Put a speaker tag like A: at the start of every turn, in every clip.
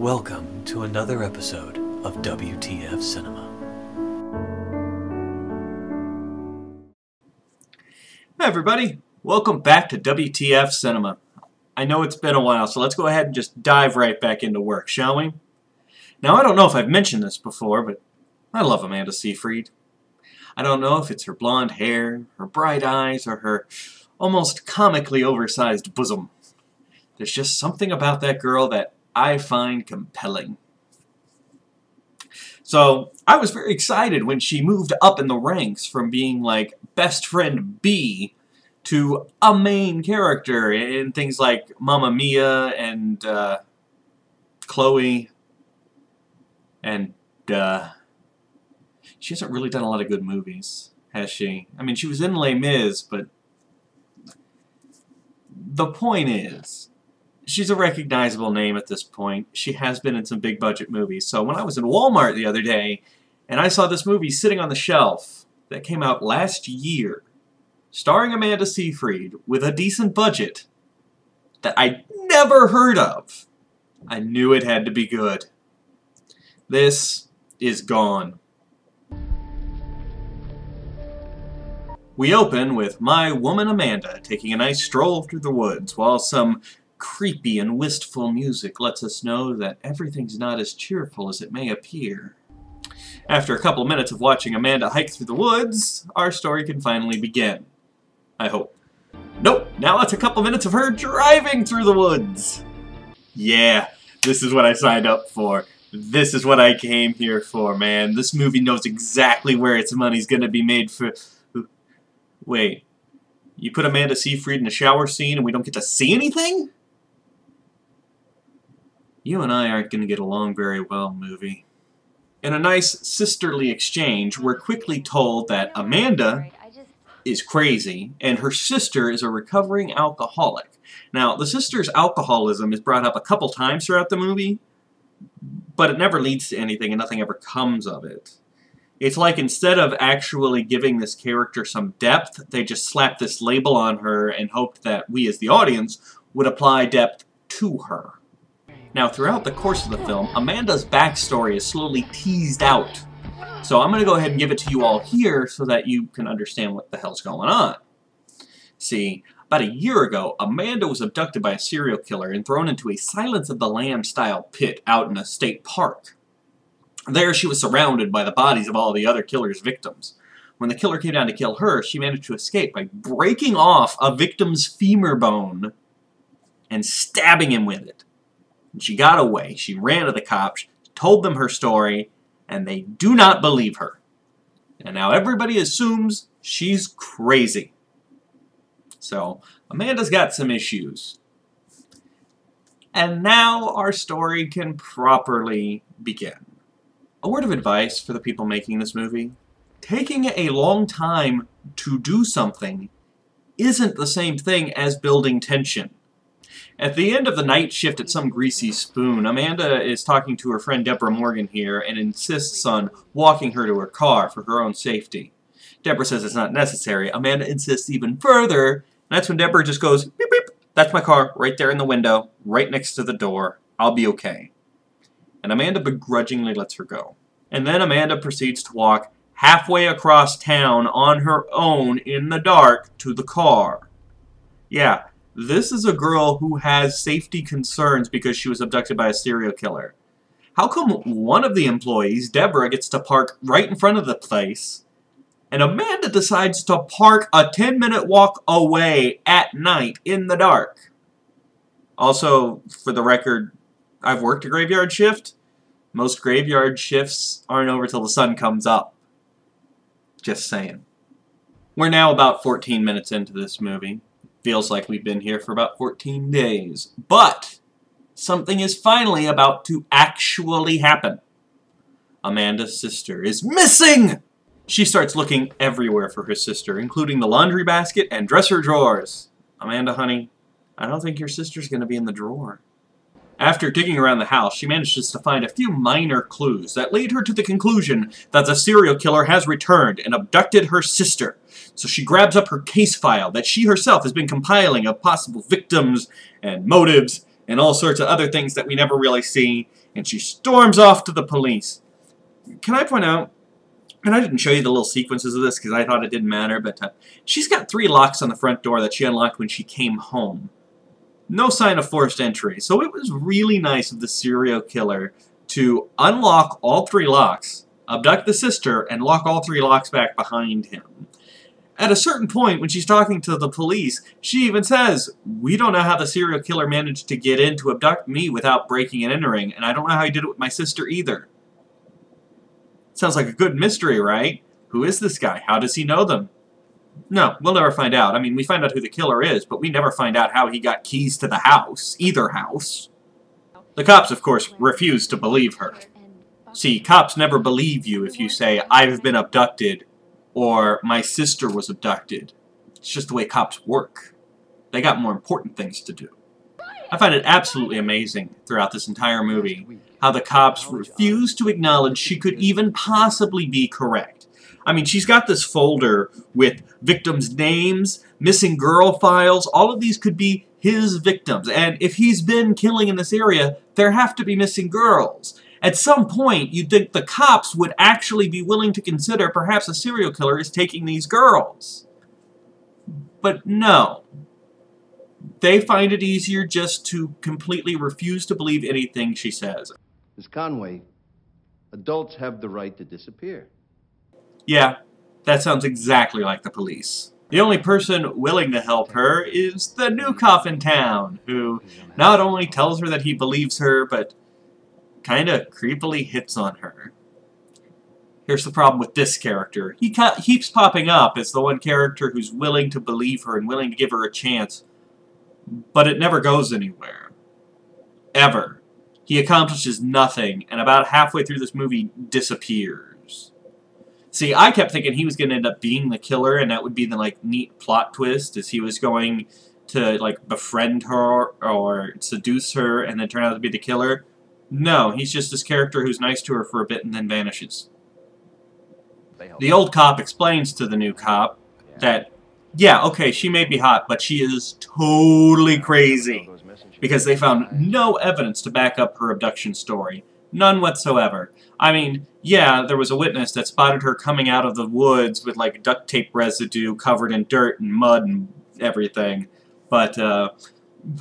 A: Welcome to another episode of WTF Cinema.
B: Hi everybody, welcome back to WTF Cinema. I know it's been a while, so let's go ahead and just dive right back into work, shall we? Now, I don't know if I've mentioned this before, but I love Amanda Seyfried. I don't know if it's her blonde hair, her bright eyes, or her almost comically oversized bosom. There's just something about that girl that I find compelling. So, I was very excited when she moved up in the ranks from being like best friend B to a main character in things like Mamma Mia and Chloe and she hasn't really done a lot of good movies, has she? I mean, she was in Les Mis, but the point is, she's a recognizable name at this point. She has been in some big budget movies. So when I was in Walmart the other day, and I saw this movie sitting on the shelf that came out last year, starring Amanda Seyfried, with a decent budget, that I'd never heard of, I knew it had to be good. This is Gone. We open with my woman Amanda taking a nice stroll through the woods while some creepy and wistful music lets us know that everything's not as cheerful as it may appear. After a couple minutes of watching Amanda hike through the woods, our story can finally begin. I hope. Nope, now it's a couple minutes of her driving through the woods. Yeah, this is what I signed up for. This is what I came here for, man. This movie knows exactly where its money's gonna be made for... Wait, you put Amanda Seyfried in a shower scene and we don't get to see anything? You and I aren't gonna get along very well, movie. In a nice sisterly exchange, we're quickly told that Amanda is crazy and her sister is a recovering alcoholic. Now, the sister's alcoholism is brought up a couple times throughout the movie, but it never leads to anything and nothing ever comes of it. It's like instead of actually giving this character some depth, they just slapped this label on her and hoped that we as the audience would apply depth to her. Now, throughout the course of the film, Amanda's backstory is slowly teased out. So I'm going to go ahead and give it to you all here so that you can understand what the hell's going on. See, about a year ago, Amanda was abducted by a serial killer and thrown into a Silence of the Lambs-style pit out in a state park. There, she was surrounded by the bodies of all the other killer's victims. When the killer came down to kill her, she managed to escape by breaking off a victim's femur bone and stabbing him with it. And she got away. She ran to the cops, told them her story, and they do not believe her. And now everybody assumes she's crazy. So, Amanda's got some issues. And now our story can properly begin. A word of advice for the people making this movie. Taking a long time to do something isn't the same thing as building tension. At the end of the night shift at some greasy spoon, Amanda is talking to her friend Deborah Morgan here and insists on walking her to her car for her own safety. Deborah says it's not necessary. Amanda insists even further, and that's when Deborah just goes, beep beep, that's my car, right there in the window, right next to the door. I'll be okay. And Amanda begrudgingly lets her go. And then Amanda proceeds to walk halfway across town on her own in the dark to the car. Yeah, this is a girl who has safety concerns because she was abducted by a serial killer. How come one of the employees, Deborah, gets to park right in front of the place, and Amanda decides to park a 10-minute walk away at night in the dark? Also, for the record, I've worked a graveyard shift. Most graveyard shifts aren't over till the sun comes up. Just saying. We're now about 14 minutes into this movie. Feels like we've been here for about 14 days. But something is finally about to actually happen. Amanda's sister is missing! She starts looking everywhere for her sister, including the laundry basket and dresser drawers. Amanda, honey, I don't think your sister's going to be in the drawer. After digging around the house, she manages to find a few minor clues that lead her to the conclusion that the serial killer has returned and abducted her sister. So she grabs up her case file that she herself has been compiling of possible victims and motives and all sorts of other things that we never really see, and she storms off to the police. Can I point out, and I didn't show you the little sequences of this because I thought it didn't matter, but she's got 3 locks on the front door that she unlocked when she came home. No sign of forced entry. So it was really nice of the serial killer to unlock all 3 locks, abduct the sister, and lock all 3 locks back behind him. At a certain point, when she's talking to the police, she even says, "We don't know how the serial killer managed to get in to abduct me without breaking and entering, and I don't know how he did it with my sister either." Sounds like a good mystery, right? Who is this guy? How does he know them? No, we'll never find out. I mean, we find out who the killer is, but we never find out how he got keys to the house, either house. The cops, of course, refuse to believe her. See, cops never believe you if you say, "I've been abducted," or "my sister was abducted." It's just the way cops work. They got more important things to do. I find it absolutely amazing throughout this entire movie how the cops refuse to acknowledge she could even possibly be correct. I mean, she's got this folder with victims' names, missing girl files. All of these could be his victims. And if he's been killing in this area, there have to be missing girls. At some point, you'd think the cops would actually be willing to consider perhaps a serial killer is taking these girls. But no. They find it easier just to completely refuse to believe anything she says.
C: Ms. Conway, adults have the right to disappear.
B: Yeah, that sounds exactly like the police. The only person willing to help her is the new cop in town, who not only tells her that he believes her, but kinda creepily hits on her. Here's the problem with this character. He keeps popping up as the one character who's willing to believe her and willing to give her a chance, but it never goes anywhere. Ever. He accomplishes nothing, and about halfway through this movie disappears. See, I kept thinking he was going to end up being the killer, and that would be the, like, neat plot twist, as he was going to, like, befriend her or seduce her and then turn out to be the killer. No, he's just this character who's nice to her for a bit and then vanishes. The old cop explains to the new cop that, yeah, okay, she may be hot, but she is totally crazy, because they found no evidence to back up her abduction story. None whatsoever. I mean, yeah, there was a witness that spotted her coming out of the woods with, like, duct tape residue covered in dirt and mud and everything, but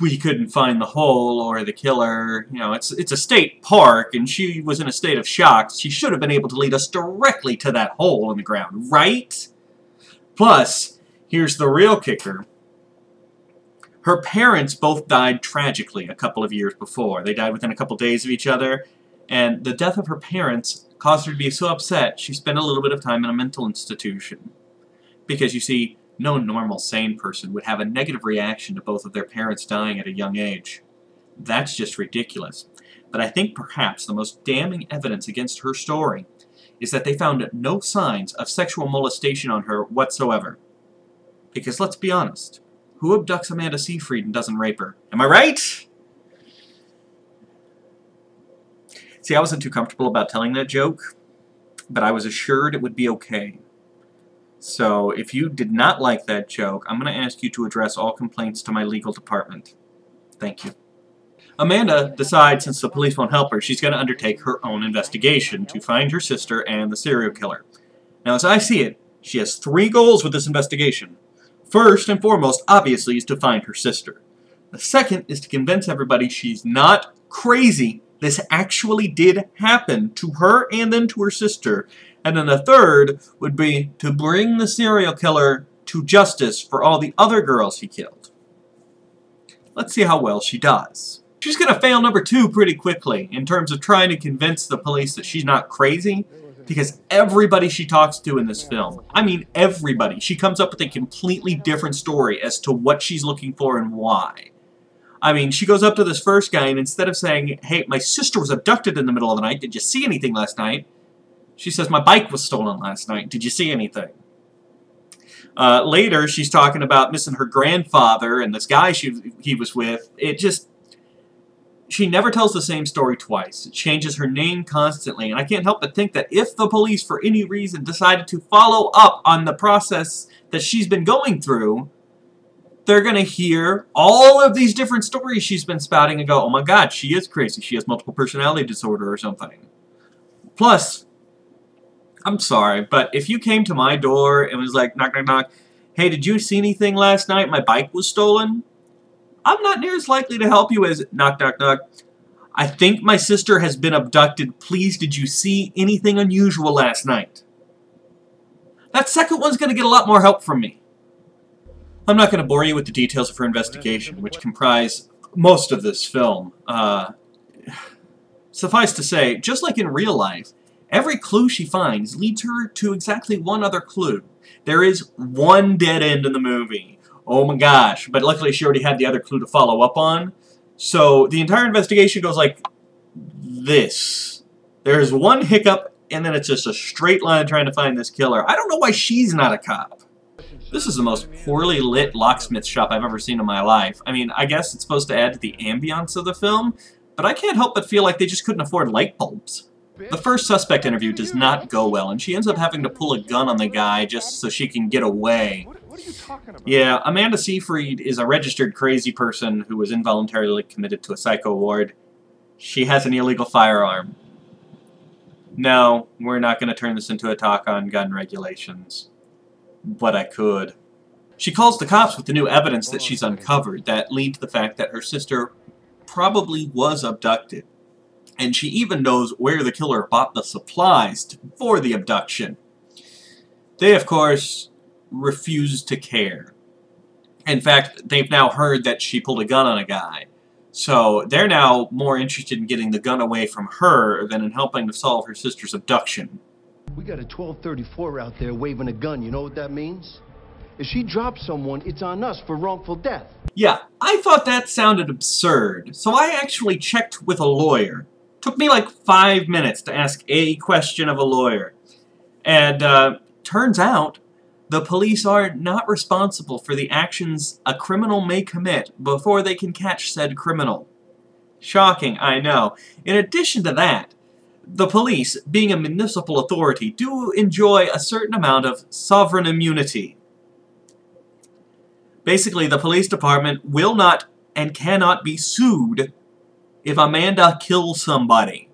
B: we couldn't find the hole or the killer. You know, it's a state park, and she was in a state of shock. She should have been able to lead us directly to that hole in the ground, right? Plus, here's the real kicker. Her parents both died tragically a couple of years before. They died within a couple days of each other, and the death of her parents caused her to be so upset she spent a little bit of time in a mental institution. Because, you see, no normal, sane person would have a negative reaction to both of their parents dying at a young age. That's just ridiculous. But I think perhaps the most damning evidence against her story is that they found no signs of sexual molestation on her whatsoever. Because let's be honest, who abducts Amanda Seyfried and doesn't rape her? Am I right? See, I wasn't too comfortable about telling that joke, but I was assured it would be okay. So, if you did not like that joke, I'm going to ask you to address all complaints to my legal department. Thank you. Amanda decides, since the police won't help her, she's going to undertake her own investigation to find her sister and the serial killer. Now, as I see it, she has 3 goals with this investigation. First and foremost, obviously, is to find her sister. The second is to convince everybody she's not crazy. This actually did happen to her and then to her sister. And then the third would be to bring the serial killer to justice for all the other girls he killed. Let's see how well she does. She's going to fail number 2 pretty quickly in terms of trying to convince the police that she's not crazy, because everybody she talks to in this film, I mean everybody, she comes up with a completely different story as to what she's looking for and why. I mean, she goes up to this first guy, and instead of saying, "Hey, my sister was abducted in the middle of the night, did you see anything last night?" she says, "My bike was stolen last night, did you see anything?" Later, she's talking about missing her grandfather and this guy he was with. She never tells the same story twice. It changes her name constantly, and I can't help but think that if the police, for any reason, decided to follow up on the process that she's been going through, they're going to hear all of these different stories she's been spouting and go, oh my god, she is crazy. She has multiple personality disorder or something. Plus, I'm sorry, but if you came to my door and was like, knock, knock, knock, hey, did you see anything last night? My bike was stolen. I'm not near as likely to help you as knock, knock, knock. I think my sister has been abducted. Please, did you see anything unusual last night? That second one's going to get a lot more help from me. I'm not going to bore you with the details of her investigation, which comprise most of this film. Suffice to say, just like in real life, every clue she finds leads her to exactly one other clue. There is one dead end in the movie. Oh my gosh. But luckily she already had the other clue to follow up on. So the entire investigation goes like this. There's one hiccup, and then it's just a straight line trying to find this killer. I don't know why she's not a cop. This is the most poorly lit locksmith shop I've ever seen in my life. I mean, I guess it's supposed to add to the ambiance of the film, but I can't help but feel like they just couldn't afford light bulbs. The first suspect interview does not go well, and she ends up having to pull a gun on the guy just so she can get away.
D: What are you talking about?
B: Yeah, Amanda Seyfried is a registered crazy person who was involuntarily committed to a psycho ward. She has an illegal firearm. No, we're not going to turn this into a talk on gun regulations. But I could. She calls the cops with the new evidence that she's uncovered that lead to the fact that her sister probably was abducted. And she even knows where the killer bought the supplies for the abduction. They, of course, refuse to care. In fact, they've now heard that she pulled a gun on a guy. So they're now more interested in getting the gun away from her than in helping to solve her sister's abduction.
C: We got a 1234 out there waving a gun. You know what that means? If she drops someone, it's on us for wrongful death.
B: Yeah, I thought that sounded absurd. So I actually checked with a lawyer. Took me like 5 minutes to ask a question of a lawyer. And turns out the police are not responsible for the actions a criminal may commit before they can catch said criminal. Shocking, I know. In addition to that, the police, being a municipal authority, do enjoy a certain amount of sovereign immunity. Basically, the police department will not and cannot be sued if Amanda kills somebody,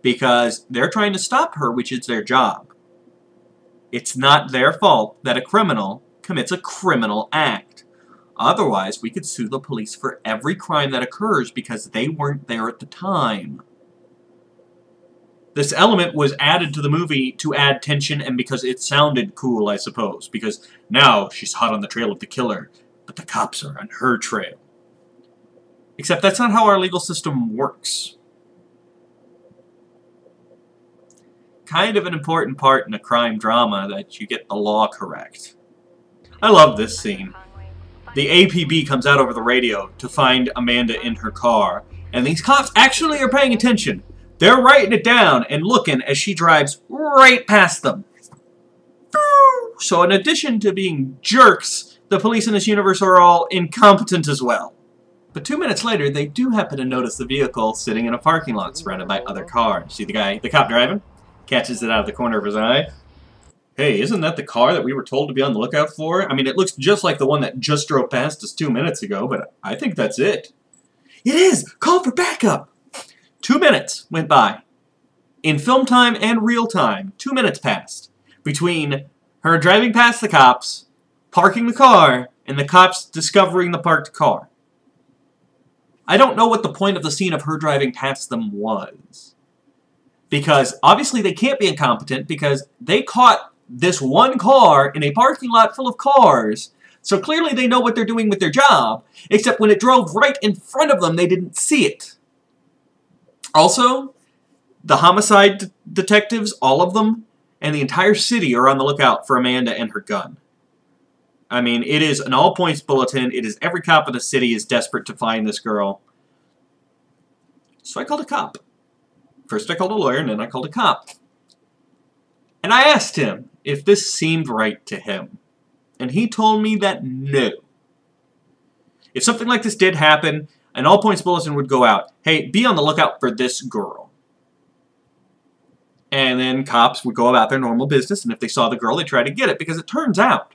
B: because they're trying to stop her, which is their job. It's not their fault that a criminal commits a criminal act. Otherwise, we could sue the police for every crime that occurs because they weren't there at the time. This element was added to the movie to add tension and because it sounded cool, I suppose. Because now she's hot on the trail of the killer, but the cops are on her trail. Except that's not how our legal system works. Kind of an important part in a crime drama that you get the law correct. I love this scene. The APB comes out over the radio to find Amanda in her car, and these cops actually are paying attention. They're writing it down and looking as she drives right past them. So in addition to being jerks, the police in this universe are all incompetent as well. But 2 minutes later, they do happen to notice the vehicle sitting in a parking lot surrounded by other cars. See the cop driving? Catches it out of the corner of his eye. Hey, isn't that the car that we were told to be on the lookout for? I mean, it looks just like the one that just drove past us 2 minutes ago, but I think that's it. It is! Call for backup! 2 minutes went by. In film time and real time, 2 minutes passed between her driving past the cops, parking the car, and the cops discovering the parked car. I don't know what the point of the scene of her driving past them was. Because obviously they can't be incompetent because they caught this one car in a parking lot full of cars. So clearly they know what they're doing with their job, except when it drove right in front of them, they didn't see it. Also, the homicide detectives, all of them, and the entire city are on the lookout for Amanda and her gun. I mean, it is an all-points bulletin. It is every cop in the city is desperate to find this girl. So I called a cop. First I called a lawyer, and then I called a cop. And I asked him if this seemed right to him. And he told me that no. If something like this did happen, an all-points bulletin would go out. Hey, be on the lookout for this girl. And then cops would go about their normal business, and if they saw the girl, they'd try to get it. Because it turns out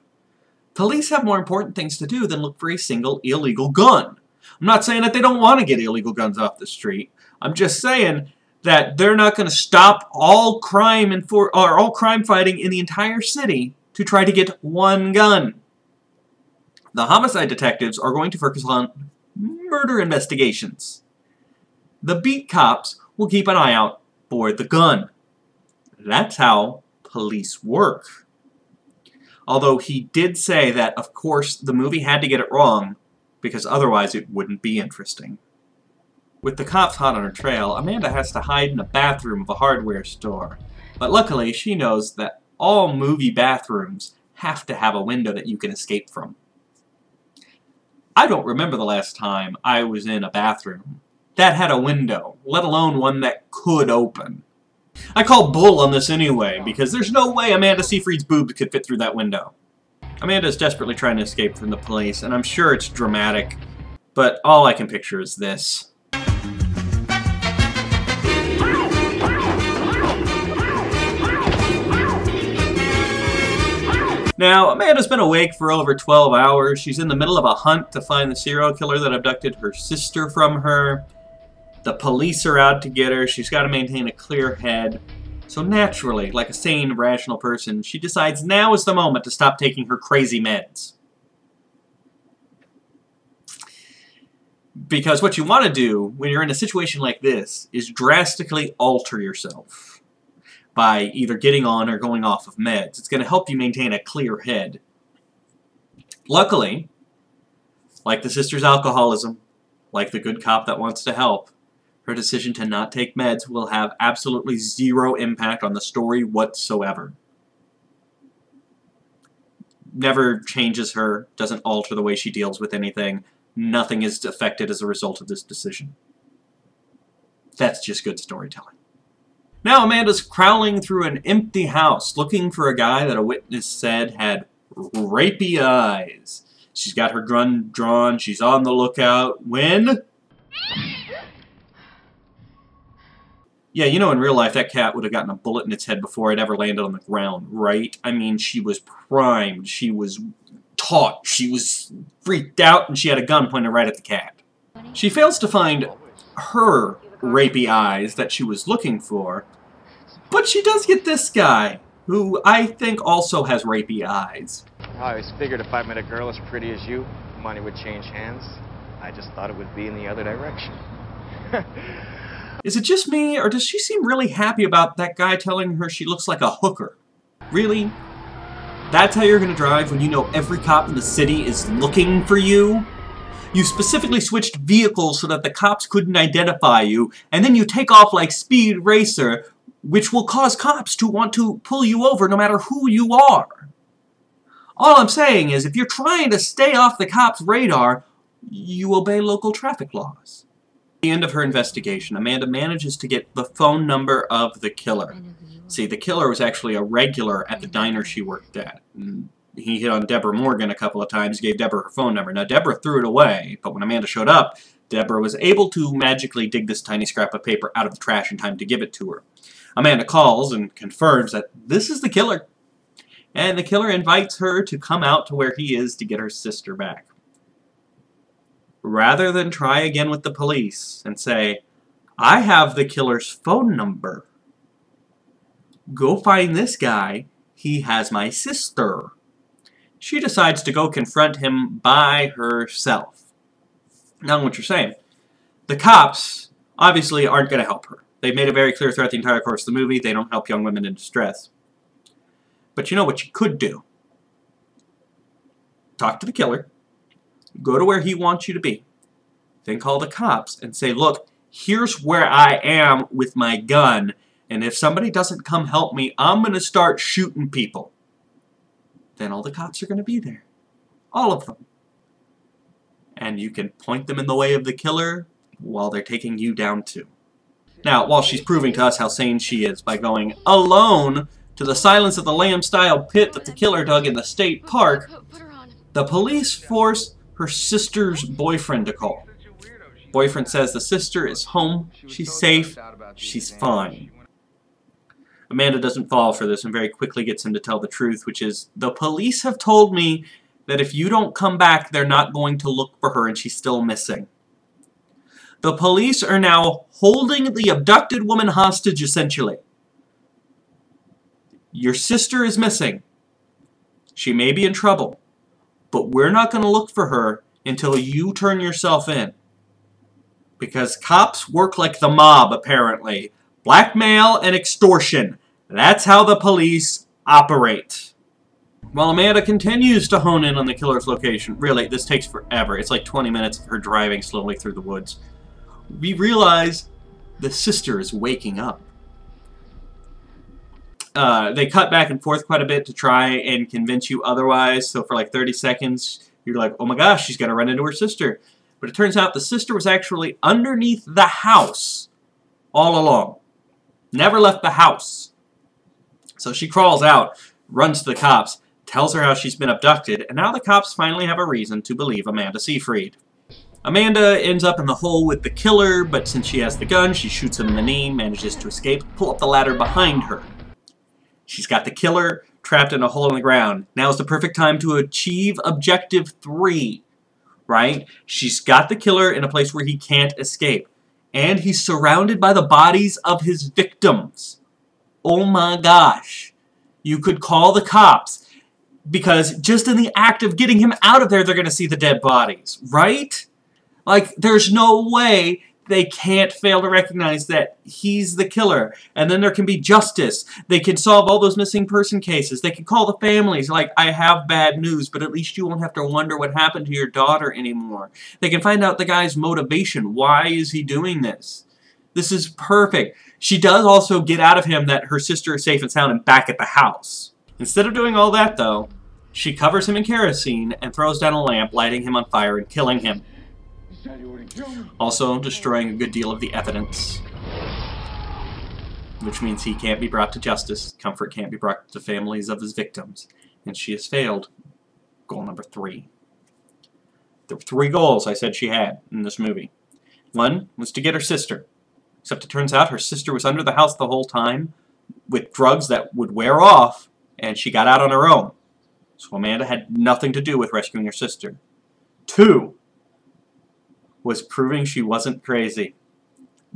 B: Police have more important things to do than look for a single illegal gun. I'm not saying that they don't want to get illegal guns off the street. I'm just saying that they're not going to stop all crime all crime fighting in the entire city to try to get one gun. The homicide detectives are going to focus on murder investigations. The beat cops will keep an eye out for the gun. That's how police work. Although he did say that, of course, the movie had to get it wrong, because otherwise it wouldn't be interesting. With the cops hot on her trail, Amanda has to hide in the bathroom of a hardware store. But luckily, she knows that all movie bathrooms have to have a window that you can escape from. I don't remember the last time I was in a bathroom that had a window, let alone one that could open. I call bull on this anyway, because there's no way Amanda Seyfried's boobs could fit through that window. Amanda is desperately trying to escape from the police, and I'm sure it's dramatic, but all I can picture is this. Now, Amanda's been awake for over 12 hours. She's in the middle of a hunt to find the serial killer that abducted her sister from her. The police are out to get her. She's got to maintain a clear head. So naturally, like a sane, rational person, she decides now is the moment to stop taking her crazy meds. Because what you want to do when you're in a situation like this is drastically alter yourself by either getting on or going off of meds. It's going to help you maintain a clear head. Luckily, like the sister's alcoholism, like the good cop that wants to help, her decision to not take meds will have absolutely zero impact on the story whatsoever. Never changes her, doesn't alter the way she deals with anything. Nothing is affected as a result of this decision. That's just good storytelling. Now Amanda's prowling through an empty house looking for a guy that a witness said had rapey eyes. She's got her gun drawn, she's on the lookout when... Yeah, you know, in real life, that cat would have gotten a bullet in its head before it ever landed on the ground, right? I mean, she was primed, she was taught, she was freaked out, and she had a gun pointed right at the cat. She fails to find her rapey eyes that she was looking for, but she does get this guy, who I think also has rapey eyes.
D: I always figured if I met a girl as pretty as you, money would change hands. I just thought it would be in the other direction.
B: Is it just me, or does she seem really happy about that guy telling her she looks like a hooker? Really? That's how you're gonna drive when you know every cop in the city is looking for you? You specifically switched vehicles so that the cops couldn't identify you, and then you take off like Speed Racer, which will cause cops to want to pull you over no matter who you are. All I'm saying is, if you're trying to stay off the cops' radar, you obey local traffic laws. At the end of her investigation, Amanda manages to get the phone number of the killer. See, the killer was actually a regular at the diner she worked at. He hit on Deborah Morgan a couple of times, gave Deborah her phone number. Now, Deborah threw it away, but when Amanda showed up, Deborah was able to magically dig this tiny scrap of paper out of the trash in time to give it to her. Amanda calls and confirms that this is the killer, and the killer invites her to come out to where he is to get her sister back. Rather than try again with the police and say, I have the killer's phone number. Go find this guy. He has my sister. She decides to go confront him by herself. Now, what you're saying, the cops obviously aren't going to help her. They've made it very clear throughout the entire course of the movie they don't help young women in distress. But you know what you could do? Talk to the killer. Go to where he wants you to be. Then call the cops and say, look, here's where I am with my gun, and if somebody doesn't come help me, I'm going to start shooting people. Then all the cops are going to be there. All of them. And you can point them in the way of the killer while they're taking you down too. Now, while she's proving to us how sane she is by going alone to the Silence of the Lambs-style pit that the killer dug in the state park, the police force her sister's boyfriend to call. Boyfriend says the sister is home, she's safe, she's fine. Amanda doesn't fall for this and very quickly gets him to tell the truth, which is, the police have told me that if you don't come back, they're not going to look for her and she's still missing. The police are now holding the abducted woman hostage, essentially. Your sister is missing. She may be in trouble, but we're not going to look for her until you turn yourself in. Because cops work like the mob, apparently. Blackmail and extortion. That's how the police operate. While Amanda continues to hone in on the killer's location, really, this takes forever. It's like 20 minutes of her driving slowly through the woods. We realize the sister is waking up. They cut back and forth quite a bit to try and convince you otherwise. So for like 30 seconds, you're like, oh my gosh, she's going to run into her sister. But it turns out the sister was actually underneath the house all along. Never left the house. So she crawls out, runs to the cops, tells her how she's been abducted, and now the cops finally have a reason to believe Amanda Seyfried. Amanda ends up in the hole with the killer, but since she has the gun, she shoots him in the knee, manages to escape, pull up the ladder behind her. She's got the killer trapped in a hole in the ground. Now is the perfect time to achieve Objective 3, right? She's got the killer in a place where he can't escape. And he's surrounded by the bodies of his victims. Oh my gosh. You could call the cops, because just in the act of getting him out of there, they're going to see the dead bodies, right? Like, there's no way they can't fail to recognize that he's the killer. And then there can be justice. They can solve all those missing person cases. They can call the families like, I have bad news, but at least you won't have to wonder what happened to your daughter anymore. They can find out the guy's motivation. Why is he doing this? This is perfect. She does also get out of him that her sister is safe and sound and back at the house. Instead of doing all that, though, she covers him in kerosene and throws down a lamp, lighting him on fire and killing him. Also destroying a good deal of the evidence. Which means he can't be brought to justice. Comfort can't be brought to the families of his victims. And she has failed. Goal number 3. There were 3 goals I said she had in this movie. 1 was to get her sister. Except it turns out her sister was under the house the whole time with drugs that would wear off, and she got out on her own. So Amanda had nothing to do with rescuing her sister. 2 was proving she wasn't crazy.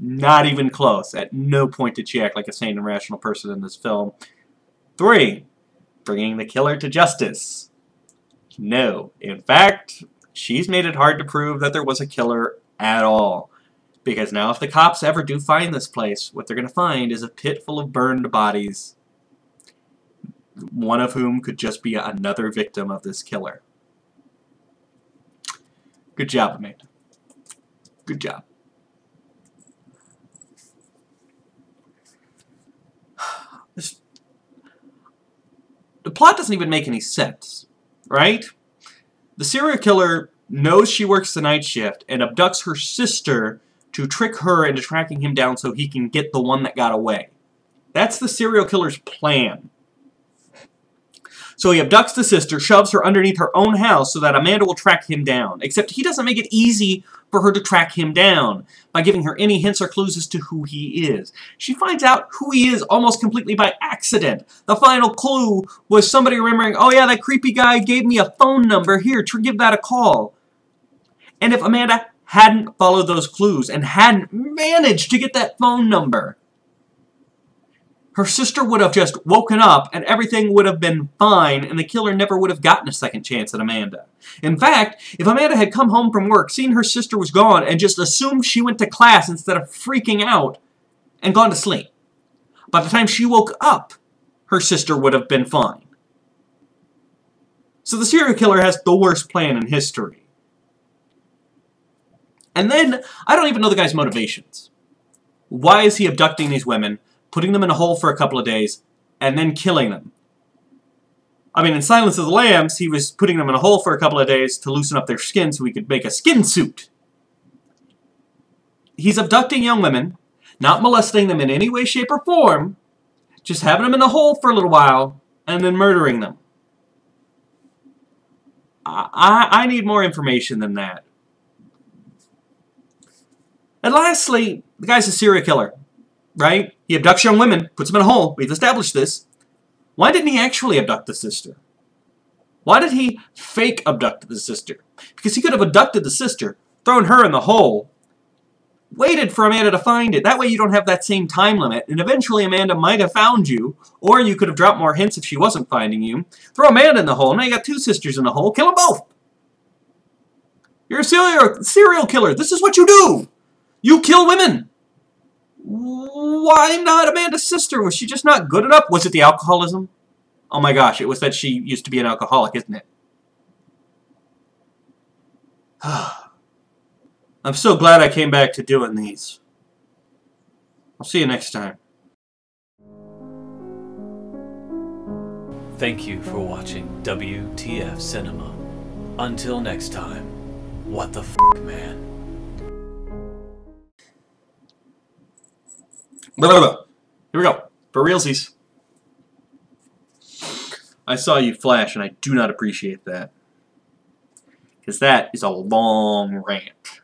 B: Not even close. At no point did she act like a sane and rational person in this film. 3, bringing the killer to justice. No. In fact, she's made it hard to prove that there was a killer at all. Because now if the cops ever do find this place, what they're going to find is a pit full of burned bodies. One of whom could just be another victim of this killer. Good job, Amanda. Good job. The plot doesn't even make any sense, right? The serial killer knows she works the night shift and abducts her sister to trick her into tracking him down so he can get the one that got away. That's the serial killer's plan. So he abducts the sister, shoves her underneath her own house so that Amanda will track him down. Except he doesn't make it easy for her to track him down by giving her any hints or clues as to who he is. She finds out who he is almost completely by accident. The final clue was somebody remembering, oh yeah, that creepy guy gave me a phone number. Here, give that a call. And if Amanda hadn't followed those clues and hadn't managed to get that phone number, her sister would have just woken up and everything would have been fine and the killer never would have gotten a second chance at Amanda. In fact, if Amanda had come home from work, seen her sister was gone, and just assumed she went to class instead of freaking out and gone to sleep, by the time she woke up, her sister would have been fine. So the serial killer has the worst plan in history. And then, I don't even know the guy's motivations. Why is he abducting these women, putting them in a hole for a couple of days, and then killing them? I mean, in Silence of the Lambs, he was putting them in a hole for a couple of days to loosen up their skin so he could make a skin suit. He's abducting young women, not molesting them in any way, shape, or form, just having them in the hole for a little while, and then murdering them. I need more information than that. And lastly, the guy's a serial killer, right? He abducts young women, puts them in a hole. We've established this. Why didn't he actually abduct the sister? Why did he fake abduct the sister? Because he could have abducted the sister, thrown her in the hole, waited for Amanda to find it. That way you don't have that same time limit, and eventually Amanda might have found you, or you could have dropped more hints if she wasn't finding you. Throw Amanda in the hole, now you got two sisters in the hole, kill them both! You're a serial killer. This is what you do! You kill women! Why not Amanda's sister? Was she just not good enough? Was it the alcoholism? Oh my gosh, it was that she used to be an alcoholic, isn't it? I'm so glad I came back to doing these. I'll see you next time.
A: Thank you for watching WTF Cinema. Until next time, what the f***, man?
B: Here we go. For realsies. I saw you flash, and I do not appreciate that. Because that is a long rant.